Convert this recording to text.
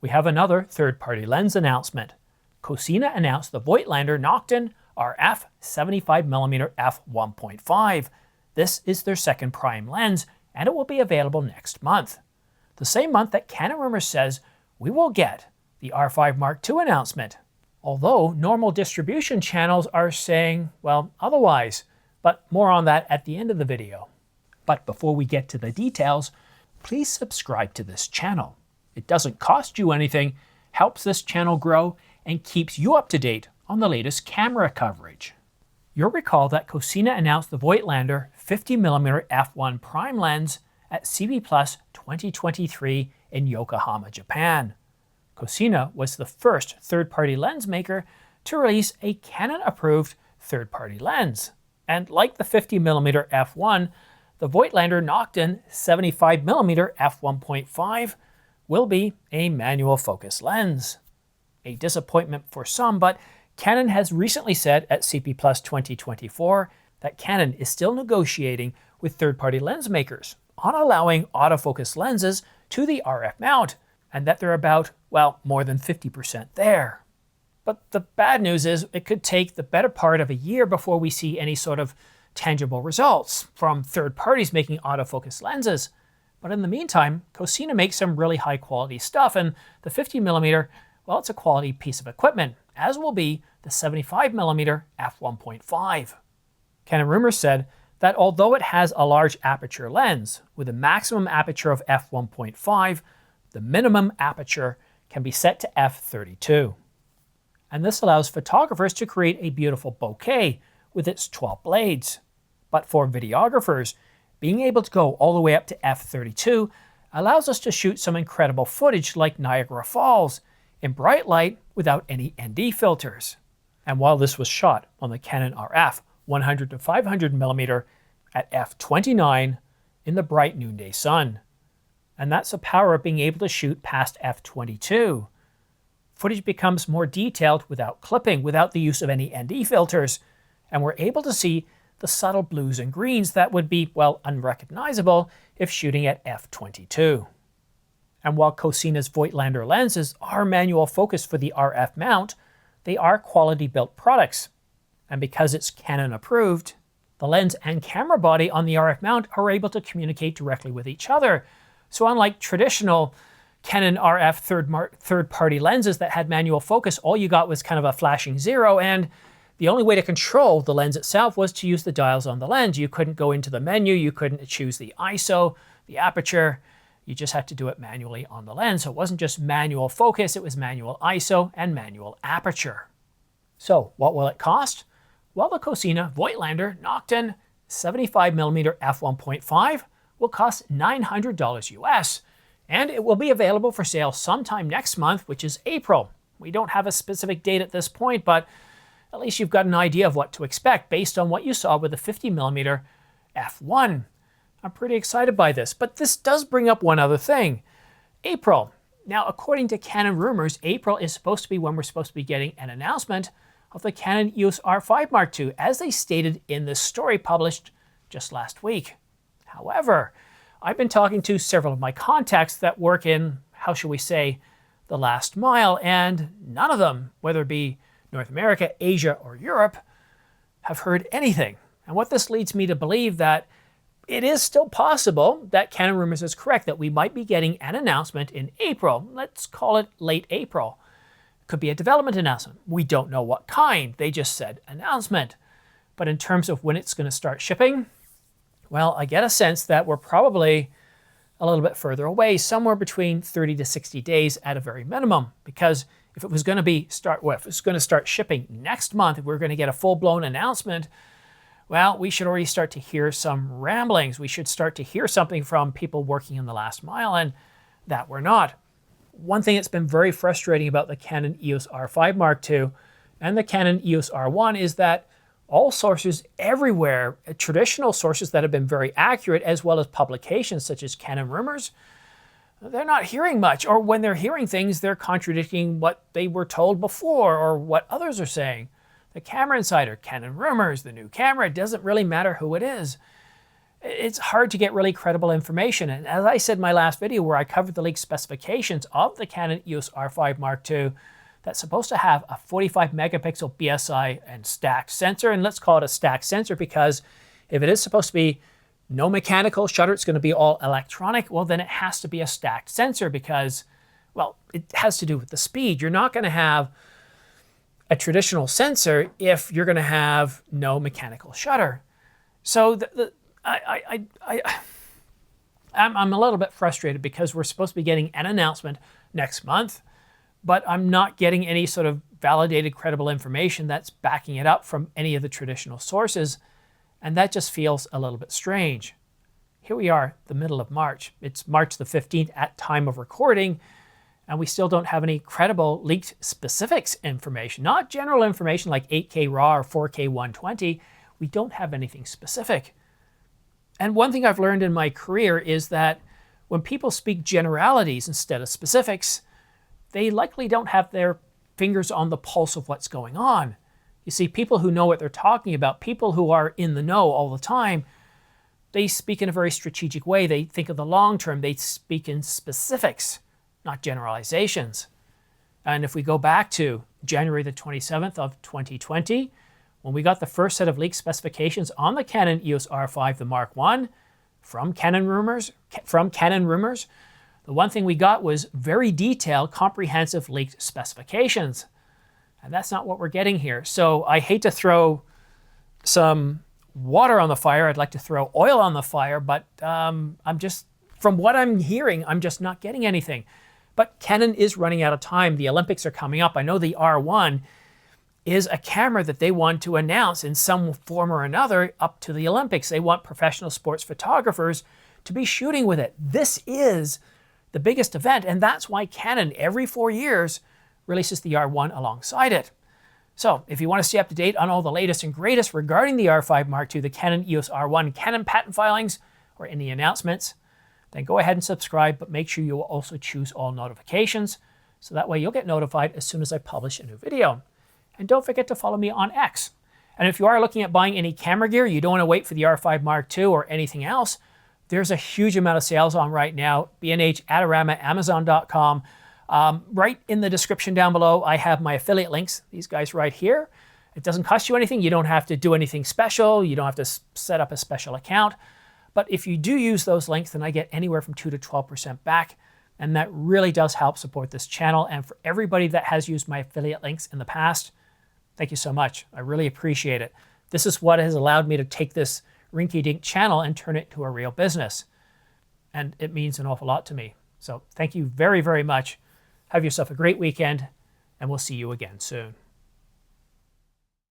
We have another third-party lens announcement. Cosina announced the Voigtlander Nokton RF 75mm f1.5. This is their second prime lens, and it will be available next month. The same month that Canon Rumors says we will get the R5 Mark II announcement. Although normal distribution channels are saying, well, otherwise. But more on that at the end of the video. But before we get to the details, please subscribe to this channel. It doesn't cost you anything, helps this channel grow, and keeps you up to date on the latest camera coverage. You'll recall that Cosina announced the Voigtlander 50mm f1 prime lens at CB Plus 2023 in Yokohama, Japan. Cosina was the first third-party lens maker to release a Canon-approved third-party lens. And like the 50mm f1, the Voigtlander Nokton 75mm f1.5 will be a manual focus lens. A disappointment for some, but Canon has recently said at CP Plus 2024 that Canon is still negotiating with third-party lens makers on allowing autofocus lenses to the RF mount, and that they're about, well, more than 50% there. But the bad news is it could take the better part of a year before we see any sort of tangible results from third parties making autofocus lenses. But in the meantime, Cosina makes some really high quality stuff, and the 50mm, well, it's a quality piece of equipment, as will be the 75mm f1.5. Canon Rumors said that although it has a large aperture lens with a maximum aperture of f1.5, the minimum aperture can be set to f32. And this allows photographers to create a beautiful bokeh with its 12 blades. But for videographers, being able to go all the way up to f32 allows us to shoot some incredible footage like Niagara Falls in bright light without any ND filters. And while this was shot on the Canon RF 100 to 500mm at f29 in the bright noonday sun. And that's the power of being able to shoot past f22. Footage becomes more detailed without clipping, without the use of any ND filters, and we're able to see the subtle blues and greens that would be, well, unrecognizable if shooting at f22. And while Cosina's Voigtlander lenses are manual focus for the RF mount, they are quality built products. And because it's Canon approved, the lens and camera body on the RF mount are able to communicate directly with each other. So unlike traditional Canon RF third-party lenses that had manual focus, all you got was kind of a flashing zero, and the only way to control the lens itself was to use the dials on the lens. You couldn't go into the menu, you couldn't choose the ISO, the aperture, you just had to do it manually on the lens. So it wasn't just manual focus, it was manual ISO and manual aperture. So what will it cost? Well, the Cosina Voigtlander Nokton 75mm f1.5 will cost $900 US, and it will be available for sale sometime next month, which is April. We don't have a specific date at this point, but at least you've got an idea of what to expect based on what you saw with the 50mm f1. I'm pretty excited by this, but this does bring up one other thing. April. Now, according to Canon Rumors, April is supposed to be when we're supposed to be getting an announcement of the Canon EOS R5 Mark II, as they stated in this story published just last week. However, I've been talking to several of my contacts that work in, how shall we say, the last mile, and none of them, whether it be North America, Asia, or Europe, have heard anything. And what this leads me to believe that it is still possible that Canon Rumors is correct, that we might be getting an announcement in April. Let's call it late April. Could be a development announcement. We don't know what kind. They just said announcement. But in terms of when it's going to start shipping, well, I get a sense that we're probably a little bit further away, somewhere between 30 to 60 days at a very minimum. Because if it was going to start shipping next month, if we're going to get a full-blown announcement, well, we should already start to hear some ramblings. We should start to hear something from people working in the last mile, and that we're not. One thing that's been very frustrating about the Canon EOS R5 Mark II and the Canon EOS R1 is that all sources everywhere, traditional sources that have been very accurate, as well as publications such as Canon Rumors, they're not hearing much, or when they're hearing things, they're contradicting what they were told before or what others are saying. The Camera Insider, Canon Rumors, the new camera, it doesn't really matter who it is. it's hard to get really credible information. And as I said in my last video where I covered the leaked specifications of the Canon EOS R5 Mark II, that's supposed to have a 45 megapixel BSI and stacked sensor. And let's call it a stacked sensor because if it is supposed to be no mechanical shutter, it's going to be all electronic, well, then it has to be a stacked sensor because, well, it has to do with the speed. You're not going to have a traditional sensor if you're going to have no mechanical shutter. So I'm a little bit frustrated because we're supposed to be getting an announcement next month, but I'm not getting any sort of validated, credible information that's backing it up from any of the traditional sources, and that just feels a little bit strange. Here we are, the middle of March. It's March the 15th at time of recording, and we still don't have any credible leaked specifics information, not general information like 8K RAW or 4K 120. We don't have anything specific. And one thing I've learned in my career is that when people speak generalities instead of specifics, they likely don't have their fingers on the pulse of what's going on. You see, people who know what they're talking about, people who are in the know all the time, they speak in a very strategic way. They think of the long term. They speak in specifics, not generalizations. And if we go back to January the 27th of 2020, when we got the first set of leaked specifications on the Canon EOS R5, the Mark I, from Canon rumors, the one thing we got was very detailed, comprehensive leaked specifications. And that's not what we're getting here. So I hate to throw some water on the fire. I'd like to throw oil on the fire, but I'm just, from what I'm hearing, I'm just not getting anything. But Canon is running out of time. The Olympics are coming up. I know the R1 is a camera that they want to announce in some form or another up to the Olympics. They want professional sports photographers to be shooting with it. This is the biggest event, and that's why Canon every 4 years releases the R1 alongside it. So if you want to stay up to date on all the latest and greatest regarding the R5 Mark II, the Canon EOS R1, Canon patent filings, or any announcements, then go ahead and subscribe, but make sure you will also choose all notifications, so that way you'll get notified as soon as I publish a new video. And don't forget to follow me on X. And if you are looking at buying any camera gear, you don't want to wait for the R5 Mark II or anything else, there's a huge amount of sales on right now. B&H, Adorama, Amazon.com. Right in the description down below, I have my affiliate links, these guys right here. It doesn't cost you anything. You don't have to do anything special. You don't have to set up a special account. But if you do use those links, then I get anywhere from 2 to 12% back. And that really does help support this channel. And for everybody that has used my affiliate links in the past, thank you so much. I really appreciate it. This is what has allowed me to take this rinky-dink channel and turn it to a real business. And it means an awful lot to me. So thank you very, very much. Have yourself a great weekend, and we'll see you again soon.